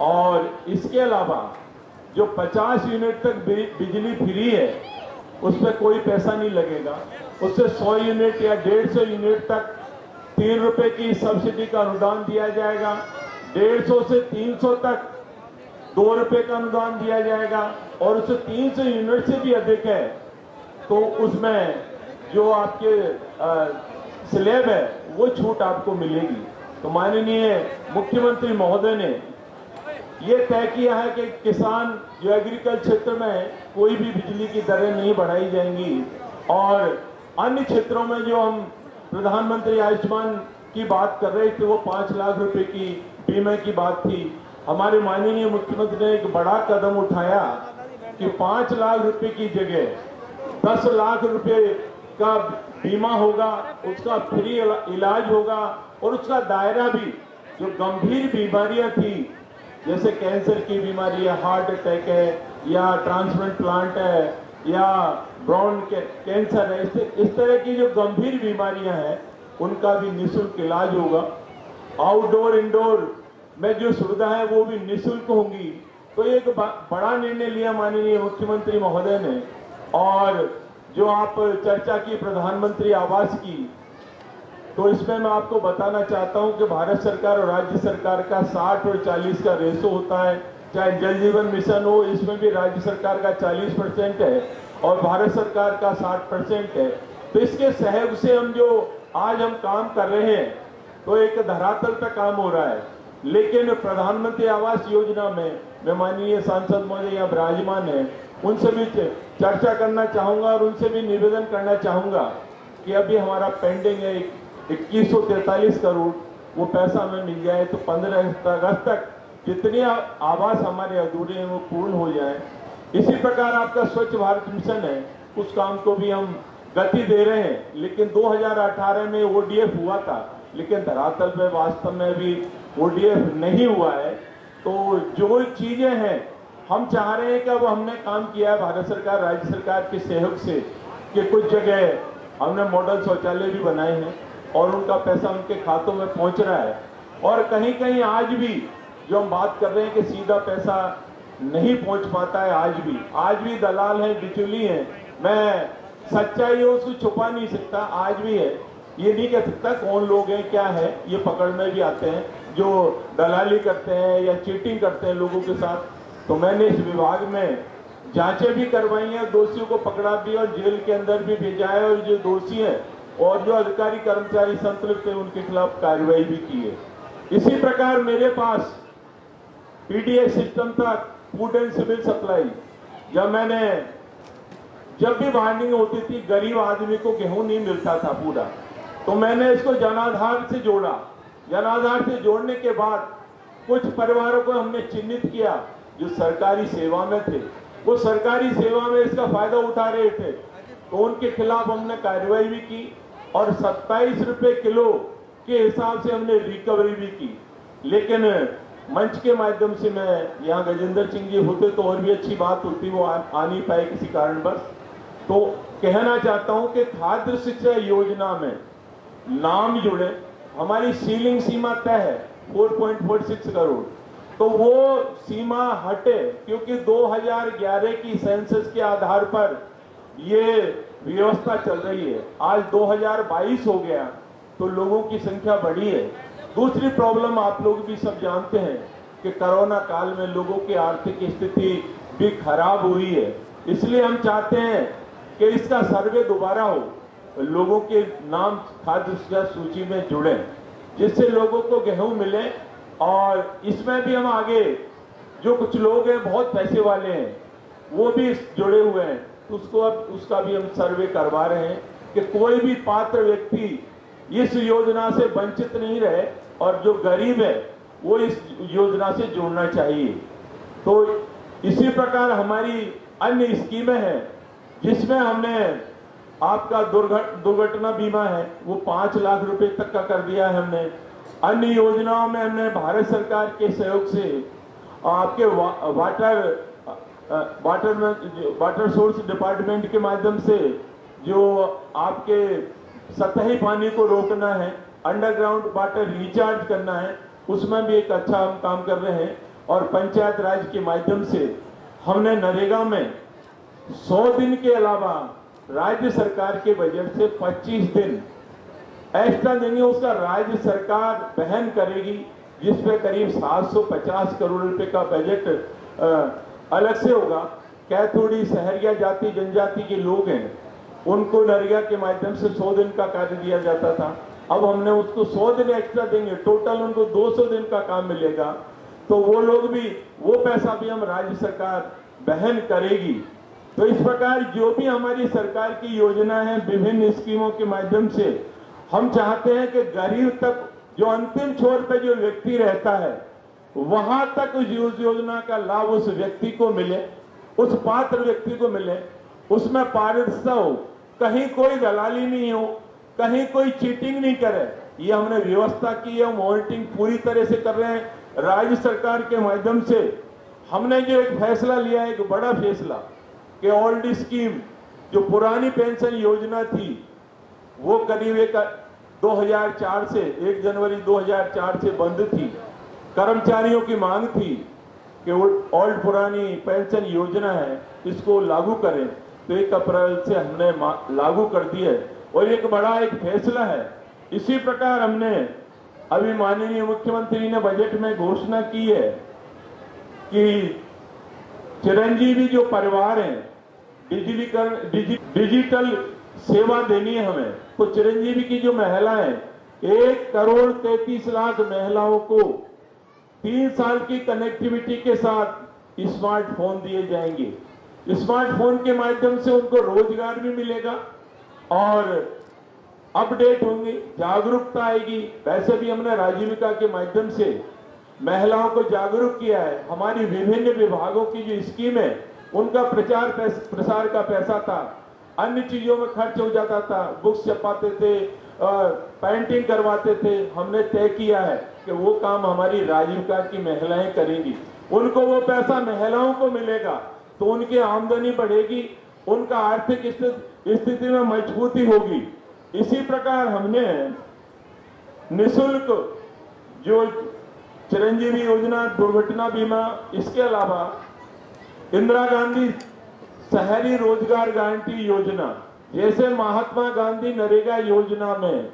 Speaker 4: और इसके अलावा जो 50 यूनिट तक बिजली फ्री है उस पर कोई पैसा नहीं लगेगा। उससे 100 यूनिट या 150 यूनिट तक 3 रुपए की सब्सिडी का अनुदान दिया जाएगा। 150 से 300 तक 2 रुपए का अनुदान दिया जाएगा। और उससे 300 यूनिट से भी अधिक है तो उसमें जो आपके स्लैब है वो छूट आपको मिलेगी। तो माननीय मुख्यमंत्री महोदय ने ये तय किया है कि किसान जो एग्रीकल्चर क्षेत्र में है कोई भी बिजली की दरें नहीं बढ़ाई जाएंगी। और अन्य क्षेत्रों में जो हम प्रधानमंत्री आयुष्मान की बात कर रहे थे वो 5 लाख रुपए की बीमे की बात थी। हमारे माननीय मुख्यमंत्री ने एक बड़ा कदम उठाया कि 5 लाख रुपए की जगह 10 लाख रुपए का बीमा होगा, उसका फ्री इलाज होगा और उसका दायरा भी जो गंभीर बीमारियां थी जैसे कैंसर की बीमारी है, हार्ट अटैक है या ट्रांसप्लांट प्लांट है या ब्रेन कैंसर है, इस तरह की जो गंभीर बीमारियां हैं उनका भी निःशुल्क इलाज होगा। आउटडोर इंडोर में जो सुविधा है वो भी निःशुल्क होंगी। तो एक बड़ा निर्णय लिया माननीय मुख्यमंत्री महोदय ने। और जो आप चर्चा की प्रधानमंत्री आवास की, तो इसमें मैं आपको बताना चाहता हूं कि भारत सरकार और राज्य सरकार का 60 और 40 का रेशो होता है। चाहे जल जीवन मिशन हो, इसमें भी राज्य सरकार का 40% है और भारत सरकार का 60% है। तो इसके सहयोग से हम जो आज हम काम कर रहे हैं तो एक धरातल पर काम हो रहा है। लेकिन प्रधानमंत्री आवास योजना में मैं माननीय सांसद महोदय यहाँ विराजमान है, उनसे भी चर्चा करना चाहूंगा और उनसे भी निवेदन करना चाहूंगा कि अभी हमारा पेंडिंग है 2143 करोड़, वो पैसा हमें मिल जाए तो 15 अगस्त तक जितने आवास हमारे अधूरे हैं वो पूर्ण हो जाए। इसी प्रकार आपका स्वच्छ भारत मिशन है, उस काम को भी हम गति दे रहे हैं। लेकिन 2018 में ODF हुआ था, लेकिन धरातल पे वास्तव में भी ODF नहीं हुआ है। तो जो चीजें हैं हम चाह रहे हैं कि अब हमने काम किया है भारत सरकार राज्य सरकार के सहयोग से कि कुछ जगह हमने मॉडल शौचालय भी बनाए हैं और उनका पैसा उनके खातों में पहुंच रहा है। और कहीं कहीं आज भी जो हम बात कर रहे हैं कि सीधा पैसा नहीं पहुंच पाता है, आज भी दलाल हैं, बिचौली हैं। मैं सच्चाई है उसको छुपा नहीं सकता, आज भी है। ये नहीं कह सकता कौन लोग हैं क्या है, ये पकड़ में भी आते हैं जो दलाली करते हैं या चीटिंग करते हैं लोगों के साथ। तो मैंने इस विभाग में जांचें भी करवाई हैं, दोषियों को पकड़ा भी और जेल के अंदर भी भेजा है और जो दोषी हैं और जो अधिकारी कर्मचारी संतृप्त है उनके खिलाफ कार्रवाई भी की है। इसी प्रकार मेरे पास PDS सिस्टम था, फूड एंड सिविल सप्लाई। जब भी बार्गेनिंग होती थी गरीब आदमी को गेहूं नहीं मिलता था पूरा, तो मैंने इसको जनाधार से जोड़ा। जनाधार से जोड़ने के बाद कुछ परिवारों को हमने चिन्हित किया जो सरकारी सेवा में थे, वो सरकारी सेवा में इसका फायदा उठा रहे थे, तो उनके खिलाफ हमने कार्रवाई भी की और 27 रुपए किलो के हिसाब से हमने रिकवरी भी की। लेकिन मंच के माध्यम से मैं यहाँ गजेंद्र सिंह जी होते तो और भी अच्छी बात होती, वो आ नहीं पाए किसी कारणवश। तो कहना चाहता हूं कि खाद्य शिक्षा योजना में नाम जुड़े, हमारी सीलिंग सीमा तय है 4.46 करोड़, तो वो सीमा हटे क्योंकि 2011 की सेंसस के आधार पर ये व्यवस्था चल रही है। आज 2022 हो गया तो लोगों की संख्या बढ़ी है। दूसरी प्रॉब्लम आप लोग भी सब जानते हैं कि कोरोना काल में लोगों की आर्थिक स्थिति भी खराब हुई है, इसलिए हम चाहते हैं कि इसका सर्वे दोबारा हो, लोगों के नाम खाद्य सूची में जुड़े जिससे लोगों को गेहूं मिले। और इसमें भी हम आगे जो कुछ लोग हैं बहुत पैसे वाले हैं वो भी जुड़े हुए हैं, तो उसका भी हम सर्वे करवा रहे हैं कि कोई भी पात्र व्यक्ति इस योजना से वंचित नहीं रहे और जो गरीब है वो इस योजना से जुड़ना चाहिए। तो इसी प्रकार हमारी अन्य स्कीमें हैं जिसमें हमने आपका दुर्घटना बीमा है वो 5 लाख रुपए तक का कर दिया है हमने। अन्य योजनाओं में हमने भारत सरकार के सहयोग से आपके वाटर सोर्स डिपार्टमेंट के माध्यम से जो आपके सतही पानी को रोकना है, अंडरग्राउंड वाटर रिचार्ज करना है, उसमें भी एक अच्छा हम काम कर रहे हैं। और पंचायत राज के माध्यम से हमने नरेगा में 100 दिन के अलावा राज्य सरकार के बजट से 25 दिन एक्स्ट्रा देंगे, उसका राज्य सरकार वहन करेगी, जिस पे करीब 750 करोड़ रुपए का बजट अलग से होगा। कैथोड़ी सहरिया जाति जनजाति के लोग हैं, उनको नरेगा के माध्यम से 100 दिन का कार्य दिया जाता था। अब हमने उसको 100 दिन एक्स्ट्रा देंगे, टोटल उनको 200 दिन का काम मिलेगा। तो वो लोग भी, वो पैसा भी हम राज्य सरकार वहन करेगी। तो इस प्रकार जो भी हमारी सरकार की योजना है, विभिन्न स्कीमों के माध्यम से हम चाहते हैं कि गरीब तक, जो अंतिम छोर पे जो व्यक्ति रहता है, वहां तक उस योजना का लाभ उस व्यक्ति को मिले, उस पात्र व्यक्ति को मिले, उसमें पारदर्शिता हो, कहीं कोई दलाली नहीं हो, कहीं कोई चीटिंग नहीं करे। ये हमने व्यवस्था की है, मॉनिटरिंग पूरी तरह से कर रहे हैं। राज्य सरकार के माध्यम से हमने जो एक फैसला लिया है, एक बड़ा फैसला, कि ओल्ड स्कीम जो पुरानी पेंशन योजना थी, वो करीब 2004 से 1 जनवरी 2004 से बंद थी। कर्मचारियों की मांग थी कि ओल्ड पुरानी पेंशन योजना है, इसको लागू करें, तो 1 अप्रैल से हमने लागू कर दी है। और एक बड़ा एक फैसला है। इसी प्रकार हमने अभी माननीय मुख्यमंत्री ने बजट में घोषणा की है कि चिरंजीवी जो परिवार हैं, डिजिटल सेवा देनी है हमें। तो चिरंजीवी की जो महिलाएं, 1,33,00,000 महिलाओं को 3 साल की कनेक्टिविटी के साथ स्मार्टफोन दिए जाएंगे। स्मार्टफोन के माध्यम से उनको रोजगार भी मिलेगा और अपडेट होंगे, जागरूकता आएगी। वैसे भी हमने राजीविका के माध्यम से महिलाओं को जागरूक किया है। हमारी विभिन्न विभागों की जो स्कीम है, उनका प्रचार प्रसार का पैसा था, अन्य चीजों में खर्च हो जाता था, बुक्स छपाते थे, पेंटिंग करवाते थे। हमने तय किया है कि वो काम हमारी राजीविका की महिलाएं करेंगी, उनको वो पैसा महिलाओं को मिलेगा, तो उनकी आमदनी बढ़ेगी, उनका आर्थिक स्थिति में मजबूती होगी। इसी प्रकार हमने निःशुल्क जो चिरंजीवी योजना, दुर्घटना बीमा, इसके अलावा इंदिरा गांधी शहरी रोजगार गारंटी योजना, जैसे महात्मा गांधी नरेगा योजना में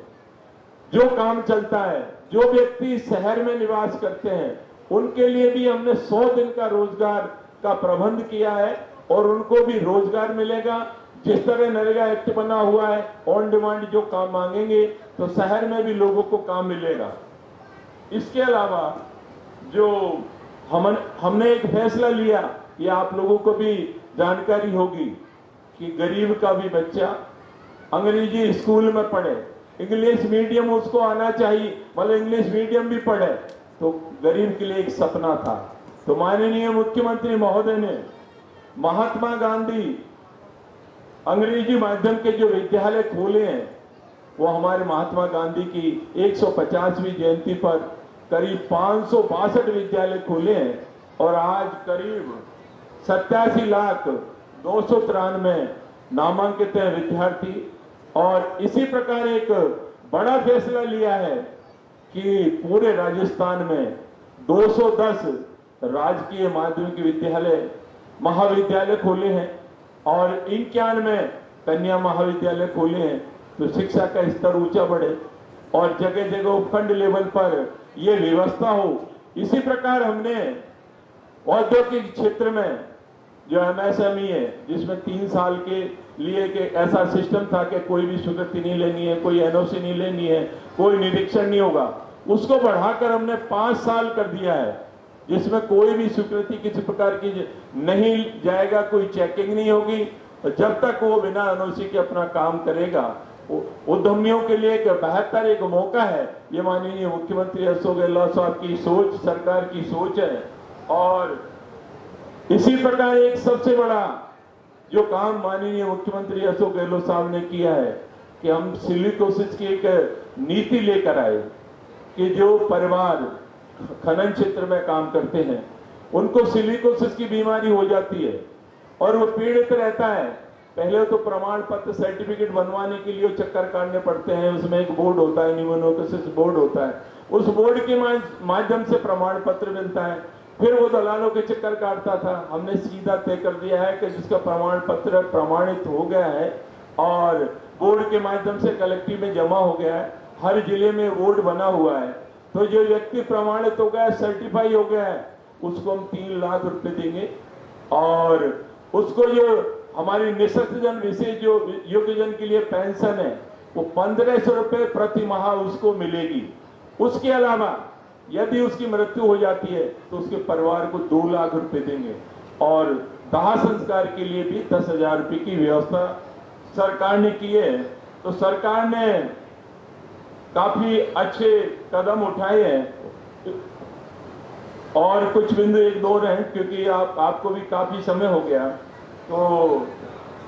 Speaker 4: जो काम चलता है, जो व्यक्ति शहर में निवास करते हैं, उनके लिए भी हमने 100 दिन का रोजगार का प्रबंध किया है और उनको भी रोजगार मिलेगा। जिस तरह नरेगा एक्ट बना हुआ है, ऑन डिमांड जो काम मांगेंगे तो शहर में भी लोगों को काम मिलेगा। इसके अलावा जो हमने एक फैसला लिया, ये आप लोगों को भी जानकारी होगी, कि गरीब का भी बच्चा अंग्रेजी स्कूल में पढ़े, इंग्लिश मीडियम उसको आना चाहिए, मतलब इंग्लिश मीडियम भी पढ़े, तो गरीब के लिए एक सपना था। तो माननीय मुख्यमंत्री महोदय ने महात्मा गांधी अंग्रेजी माध्यम के जो विद्यालय खोले हैं, वो हमारे महात्मा गांधी की 150वीं जयंती पर करीब 562 विद्यालय खोले हैं और आज करीब 87,293 नामांकित हैं विद्यार्थी। और इसी प्रकार एक बड़ा फैसला लिया है कि पूरे राजस्थान में 210 राजकीय माध्यमिक विद्यालय महाविद्यालय खोले हैं और 91 कन्या महाविद्यालय खोले हैं। तो शिक्षा का स्तर ऊंचा बढ़े और जगह जगह उपखंड लेवल पर यह व्यवस्था हो। इसी प्रकार हमने औद्योगिक क्षेत्र में जो एमएसएमई है, जिसमें 3 साल के लिए के ऐसा सिस्टम था कि कोई भी स्वीकृति नहीं लेनी है, कोई एनओसी नहीं लेनी है, कोई निरीक्षण नहीं होगा, उसको बढ़ाकर हमने 5 साल कर दिया है, जिसमें कोई भी स्वीकृति किसी प्रकार की नहीं जाएगा, कोई चेकिंग नहीं होगी। जब तक वो बिना एनओसी के अपना काम करेगा, उद्यमियों के लिए एक बेहतर एक मौका है। ये माननीय मुख्यमंत्री अशोक गहलोत साहब की सोच, सरकार की सोच है। और इसी प्रकार एक सबसे बड़ा जो काम माननीय मुख्यमंत्री अशोक गहलोत साहब ने किया है कि हम सिलिकॉसिस की एक नीति लेकर आए। कि जो परिवार खनन क्षेत्र में काम करते हैं उनको सिलिकोसिस की बीमारी हो जाती है और वो पीड़ित रहता है। पहले तो प्रमाण पत्र सर्टिफिकेट बनवाने के लिए चक्कर काटने पड़ते हैं, उसमें एक बोर्ड होता है, न्यूमोनिकोसिस बोर्ड होता है, उस बोर्ड के माध्यम से प्रमाण पत्र मिलता है। फिर वो दलालों के चक्कर काटता था। हमने सीधा तय कर दिया है कि जिसका प्रमाण पत्र प्रमाणित हो गया है और बोर्ड के माध्यम से कलेक्टिव में जमा हो गया है, हर जिले में बोर्ड बना हुआ है, तो जो व्यक्ति प्रमाणित हो गया, सर्टिफाई हो गया है, उसको हम 3 लाख रुपए देंगे और उसको जो हमारी निःशक्तजन विशेष जो योग्यजन के लिए पेंशन है वो 1500 रुपए प्रति माह उसको मिलेगी। उसके अलावा यदि उसकी मृत्यु हो जाती है तो उसके परिवार को 2 लाख रुपए देंगे और दाह संस्कार के लिए भी 10,000 रुपए की व्यवस्था सरकार ने की है। तो सरकार ने काफी अच्छे कदम उठाए हैं और कुछ बिंदु 1-2 हैं क्योंकि आपको भी काफी समय हो गया। तो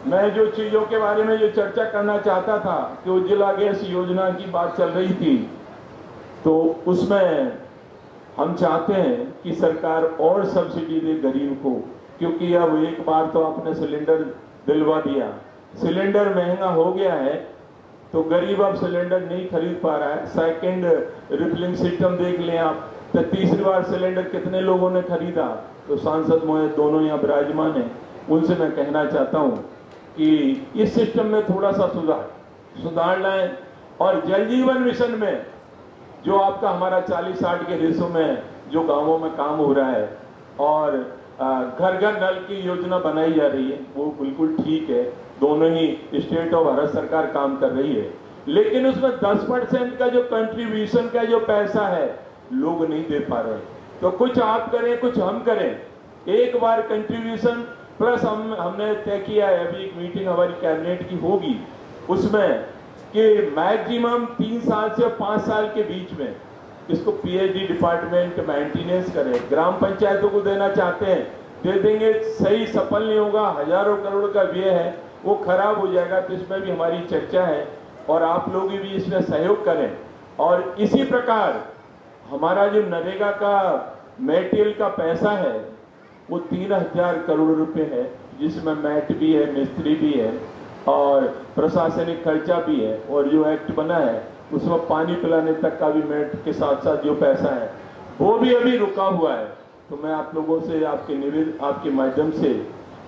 Speaker 4: मैं जो चीजों के बारे में जो चर्चा करना चाहता था कि उज्ज्वला गैस योजना की बात चल रही थी, तो उसमें हम चाहते हैं कि सरकार और सब्सिडी दे गरीब को, क्योंकि अब एक बार तो आपने सिलेंडर दिलवा दिया, सिलेंडर महंगा हो गया है तो गरीब अब सिलेंडर नहीं खरीद पा रहा है। सेकंड रिफिलिंग सिस्टम देख लें आप, तो तीसरी बार सिलेंडर कितने लोगों ने खरीदा। तो सांसद मोहे दोनों यहाँ विराजमान हैं, उनसे मैं कहना चाहता हूँ कि इस सिस्टम में थोड़ा सा सुधार लाएं और जल जीवन मिशन में जो आपका हमारा 40-60 के रेशो में जो गांवों में काम हो रहा है और घर घर नल की योजना बनाई जा रही है, वो बिल्कुल ठीक है। दोनों ही स्टेट और भारत सरकार काम कर रही है, लेकिन उसमें 10% का जो कंट्रीब्यूशन का जो पैसा है लोग नहीं दे पा रहे। तो कुछ आप करें, कुछ हम करें। एक बार कंट्रीब्यूशन प्लस हमने तय किया है, अभी एक मीटिंग हमारी कैबिनेट की होगी उसमें कि मैक्सिमम 3 साल से 5 साल के बीच में इसको पीएचडी डिपार्टमेंट मेंटेनेंस करे। ग्राम पंचायतों को देना चाहते हैं, दे देंगे, सही सफल नहीं होगा, हजारों करोड़ का व्यय है, वो खराब हो जाएगा। तो इसमें भी हमारी चर्चा है और आप लोग भी इसमें सहयोग करें। और इसी प्रकार हमारा जो नरेगा का मेटेरियल का पैसा है वो 3000 करोड़ रुपए है, जिसमें मैट भी है, मिस्त्री भी है और प्रशासनिक खर्चा भी है। और जो एक्ट बना है उसमें पानी पिलाने तक का भी मैट के साथ साथ जो पैसा है वो भी अभी रुका हुआ है। तो मैं आप लोगों से आपके माध्यम से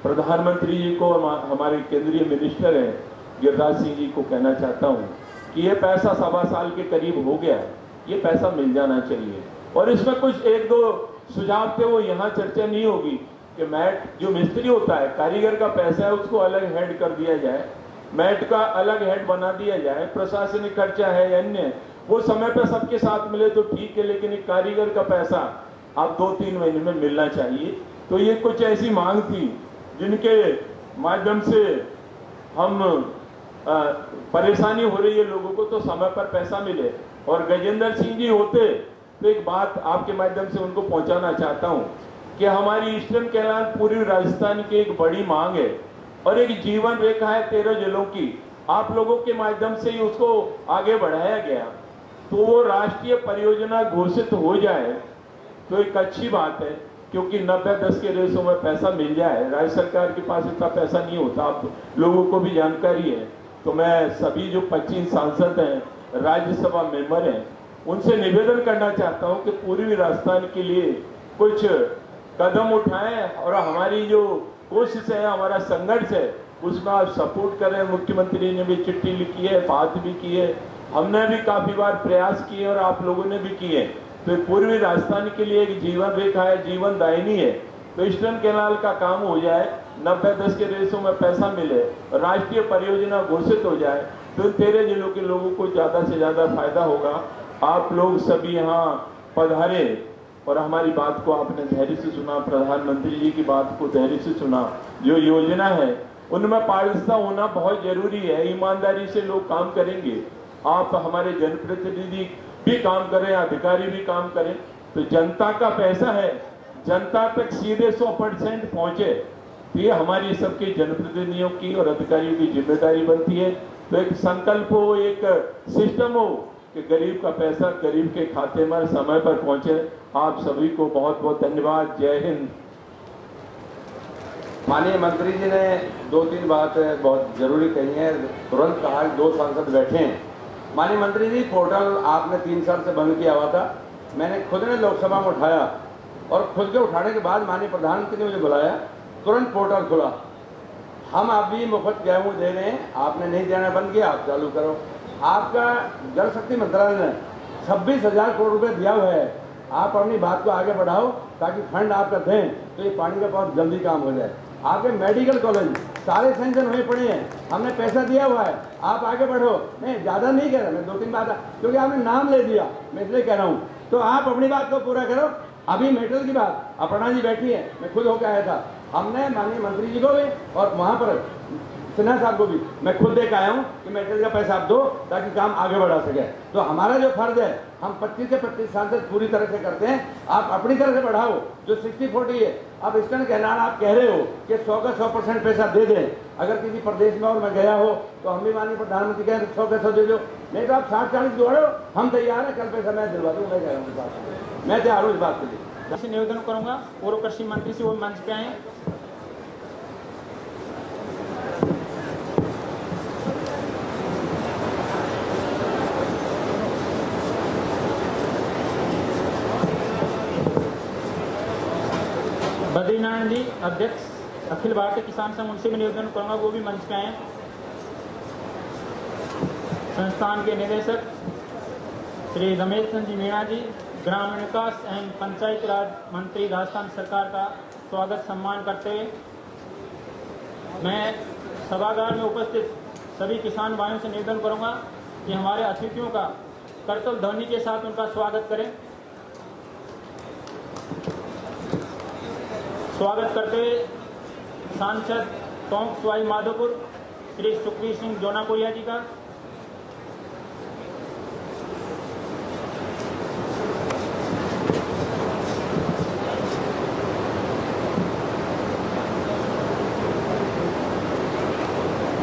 Speaker 4: प्रधानमंत्री जी को, हमारे केंद्रीय मिनिस्टर हैं गिरिराज सिंह जी को कहना चाहता हूँ कि ये पैसा 1.25 साल के करीब हो गया, ये पैसा मिल जाना चाहिए। और इसमें कुछ 1-2 सुझाव थे, वो यहाँ चर्चा नहीं होगी कि मैट जो मिस्त्री होता है, कारीगर का पैसा है, उसको अलग हेड कर दिया जाए, मैट का अलग हेड बना दिया जाए, प्रशासनिक खर्चा है अन्य वो समय पर सबके साथ मिले तो ठीक है, लेकिन एक कारीगर का पैसा आप 2-3 महीने में मिलना चाहिए। तो ये कुछ ऐसी मांग थी जिनके माध्यम से हम परेशानी हो रही है लोगों को, तो समय पर पैसा मिले। और गजेंद्र सिंह जी होते तो एक बात आपके माध्यम से उनको पहुंचाना चाहता हूं कि हमारी ईस्टर्न कैलान पूर्वी राजस्थान की एक बड़ी मांग है और एक जीवन रेखा है 13 जिलों की, आप लोगों के माध्यम से ही उसको आगे बढ़ाया गया। तो वो राष्ट्रीय परियोजना घोषित हो जाए तो एक अच्छी बात है, क्योंकि 90-10 के रेशो में पैसा मिल जाए। राज्य सरकार के पास इतना पैसा नहीं होता, आप लोगों को भी जानकारी है। तो मैं सभी जो 25 सांसद हैं, राज्यसभा मेंबर हैं, उनसे निवेदन करना चाहता हूं कि पूर्वी राजस्थान के लिए कुछ कदम उठाएं और हमारी जो कोशिश है, हमारा संघर्ष है, उसमें आप सपोर्ट करें। मुख्यमंत्री ने भी चिट्ठी लिखी है, बात भी की है, हमने भी काफी बार प्रयास किए और आप लोगों ने भी किए। तो पूर्वी राजस्थान के लिए एक जीवन रेखा है, जीवन दायिनी है। तो ईस्टर्न कैनाल का काम हो जाए, 90-10 के रेशो में पैसा मिले, राष्ट्रीय परियोजना घोषित हो जाए तो 13 जिलों के लोगों को ज्यादा से ज्यादा फायदा होगा। आप लोग सभी यहाँ पधारे और हमारी बात को आपने धैर्य से सुना, प्रधानमंत्री जी की बात को धैर्य से सुना। जो योजना है उनमें पारदर्शिता होना बहुत जरूरी है, ईमानदारी से लोग काम करेंगे। आप हमारे जनप्रतिनिधि भी काम करें, अधिकारी भी काम करें, तो जनता का पैसा है, जनता तक सीधे 100% पहुंचे। तो ये हमारी सबके जनप्रतिनिधियों की और अधिकारियों की जिम्मेदारी बनती है। तो एक संकल्प हो, एक सिस्टम हो, कि गरीब का पैसा गरीब के खाते में समय पर पहुंचे। आप सभी को बहुत बहुत धन्यवाद। जय हिंद।
Speaker 2: माननीय मंत्री जी ने 2-3 बात बहुत जरूरी कही है। तुरंत कहा 2 सांसद बैठे हैं। माननीय मंत्री जी, पोर्टल आपने 3 साल से बंद किया हुआ था। मैंने खुद ने लोकसभा में उठाया और खुद के उठाने के बाद माननीय प्रधानमंत्री ने मुझे बुलाया, तुरंत पोर्टल खुला। हम अभी मुफ्त गेहूं दे रहे हैं, आपने नहीं देना बंद किया, आप चालू करो। आपका जल शक्ति मंत्रालय ने 26,000 करोड़ रुपए दिया हुआ है। आप अपनी बात को आगे बढ़ाओ ताकि फंड आपका दें तो ये पानी का बहुत जल्दी काम हो जाए। आपके मेडिकल कॉलेज सारे सेंक्शन हुए पड़े हैं, हमने पैसा दिया हुआ है, आप आगे बढ़ो। नहीं, ज़्यादा नहीं कह रहा मैं, 2-3 बात, क्योंकि आपने नाम ले दिया, मैं इसलिए कह रहा हूँ। तो आप अपनी बात को पूरा करो। अभी मेटल की बात, अपर्णा जी बैठी है, मैं खुद होकर आया था। हमने माननीय मंत्री जी को भी और वहाँ पर सिन्हा साहब को भी मैं खुद देख आया हूँ कि मेटल का पैसा आप दो ताकि काम आगे बढ़ा सके। तो हमारा जो फर्ज है, हम 25 से 25 साल से पूरी तरह से करते हैं। आप अपनी तरह से बढ़ाओ। जो 60-40 है, अब ईस्टर्न कैनाल आप कह रहे हो कि 100 का 100% पैसा दे दें। अगर किसी प्रदेश में और मैं गया हो तो हम भी माननीय प्रधानमंत्री कहें 100 का 100 दे दो, नहीं तो आप 60-40 जोड़ो, हम तैयार हैं, कल पैसा मैं दिलवा दूँ। मैं कह रहा हूँ इस बात, मैं तैयार हूँ इस बात के लिए।
Speaker 5: से निवेदन करूंगा पूर्व कृषि मंत्री से वो मंच पे आए। बद्रीनारायण जी, अध्यक्ष अखिल भारतीय किसान संघ, उनसे भी निवेदन करूंगा वो भी मंच पे आए। संस्थान के निदेशक श्री रमेश चंद्र जी मीणा जी, ग्रामीण विकास एवं पंचायत राज मंत्री, राजस्थान सरकार का स्वागत सम्मान करते हुए मैं सभागार में उपस्थित सभी किसान भाइयों से निवेदन करूंगा कि हमारे अतिथियों का करतल ध्वनि के साथ उनका स्वागत करें। स्वागत करते हुए सांसद टोंक सवाई माधोपुर श्री सुखबीर सिंह जोनापुरिया जी का,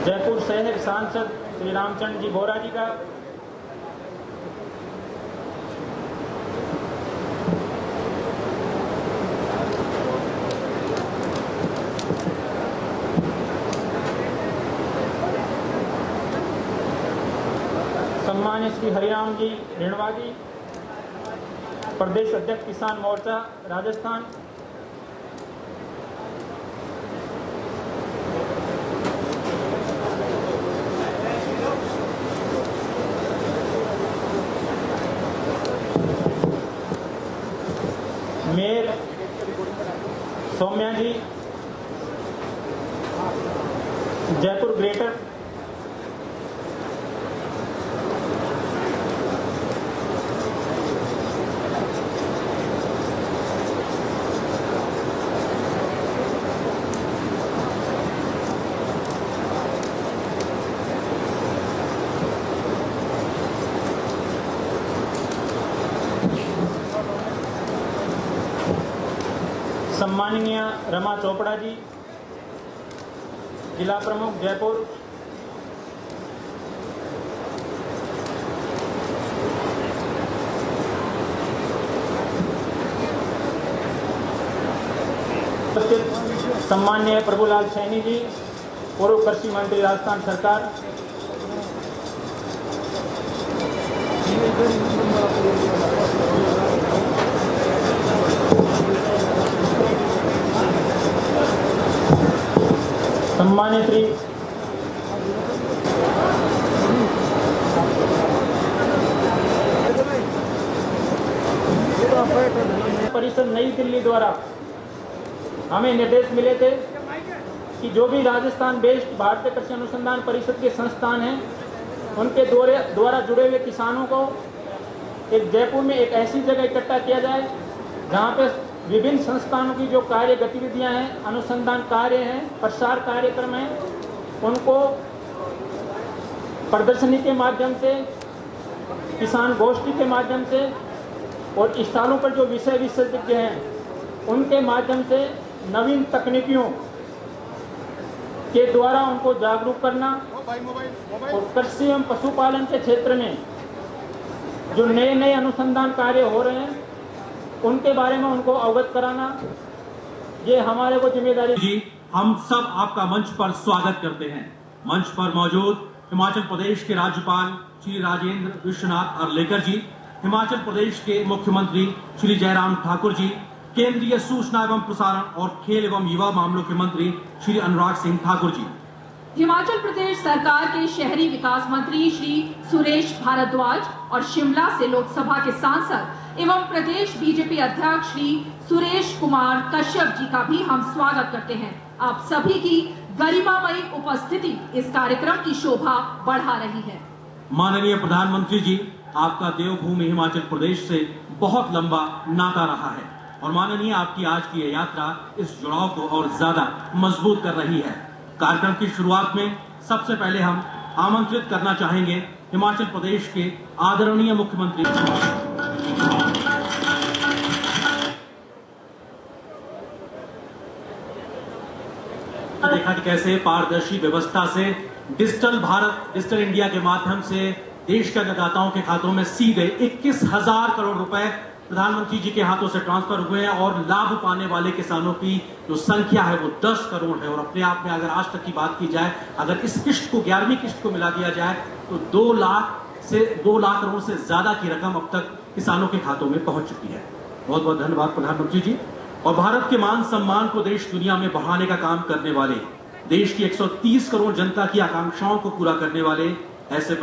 Speaker 5: जयपुर शहर सांसद श्री रामचंद्र जी बोरा जी का, सम्मान्य श्री हरिराम जी रेणवा जी, प्रदेश अध्यक्ष किसान मोर्चा राजस्थान, मेयर सौम्या जी, जयपुर ग्रेटर, सम्माननीय रमा चोपड़ा जी, जिला प्रमुख जयपुर, उपस्थित सम्माननीय प्रभुलाल सैनी जी, पूर्व कृषि मंत्री राजस्थान सरकार, सम्मानित श्री परिषद नई दिल्ली द्वारा हमें निर्देश मिले थे कि जो भी राजस्थान बेस्ड भारतीय कृषि अनुसंधान परिषद के संस्थान हैं उनके द्वारा जुड़े हुए किसानों को एक जयपुर में एक ऐसी जगह इकट्ठा किया जाए जहां पे विभिन्न संस्थानों की जो कार्य गतिविधियां हैं, अनुसंधान कार्य हैं, प्रसार कार्यक्रम हैं, उनको प्रदर्शनी के माध्यम से, किसान गोष्ठी के माध्यम से और स्थलों पर जो विषय विशेषज्ञ हैं उनके माध्यम से नवीन तकनीकियों के द्वारा उनको जागरूक करना और कृषि एवं पशुपालन के क्षेत्र में जो नए नए अनुसंधान कार्य हो रहे हैं उनके बारे में उनको अवगत कराना, ये हमारे को जिम्मेदारी।
Speaker 6: जी, हम सब आपका मंच पर स्वागत करते हैं। मंच पर मौजूद हिमाचल प्रदेश के राज्यपाल श्री राजेंद्र विश्वनाथ अर्लेकर जी, हिमाचल प्रदेश के मुख्यमंत्री श्री जयराम ठाकुर जी, केंद्रीय सूचना एवं प्रसारण और खेल एवं युवा मामलों के मंत्री श्री अनुराग सिंह ठाकुर जी,
Speaker 7: हिमाचल प्रदेश सरकार के शहरी विकास मंत्री श्री सुरेश भारद्वाज और शिमला से लोकसभा के सांसद एवं प्रदेश बीजेपी अध्यक्ष श्री सुरेश कुमार कश्यप जी का भी हम स्वागत करते हैं। आप सभी की गरिमामयी उपस्थिति इस कार्यक्रम की शोभा बढ़ा रही है।
Speaker 6: माननीय प्रधानमंत्री जी, आपका देवभूमि हिमाचल प्रदेश से बहुत लंबा नाता रहा है और माननीय आपकी आज की यह यात्रा इस जुड़ाव को और ज्यादा मजबूत कर रही है। कार्यक्रम की शुरुआत में सबसे पहले हम आमंत्रित करना चाहेंगे हिमाचल प्रदेश के आदरणीय मुख्यमंत्री। देखा कि कैसे पारदर्शी व्यवस्था से डिजिटल भारत, डिजिटल इंडिया के माध्यम से देश के अन्नदाताओं के खातों में सीधे 21,000 करोड़ रुपए प्रधानमंत्री जी के हाथों से ट्रांसफर हुए हैं और लाभ पाने वाले किसानों की जो संख्या है वो 10 करोड़ है। और अपने आप में अगर आज तक की बात की जाए, अगर इस किश्त को 11वीं किश्त को मिला दिया जाए तो 2 लाख करोड़ से ज्यादा की रकम अब तक किसानों के खातों में पहुंच चुकी है। बहुत बहुत धन्यवाद प्रधानमंत्री जी। और भारत के मान सम्मान को देश दुनिया में बढ़ाने का काम करने वाले, देश की 130 करोड़ जनता की आकांक्षाओं को पूरा करने वाले ऐसे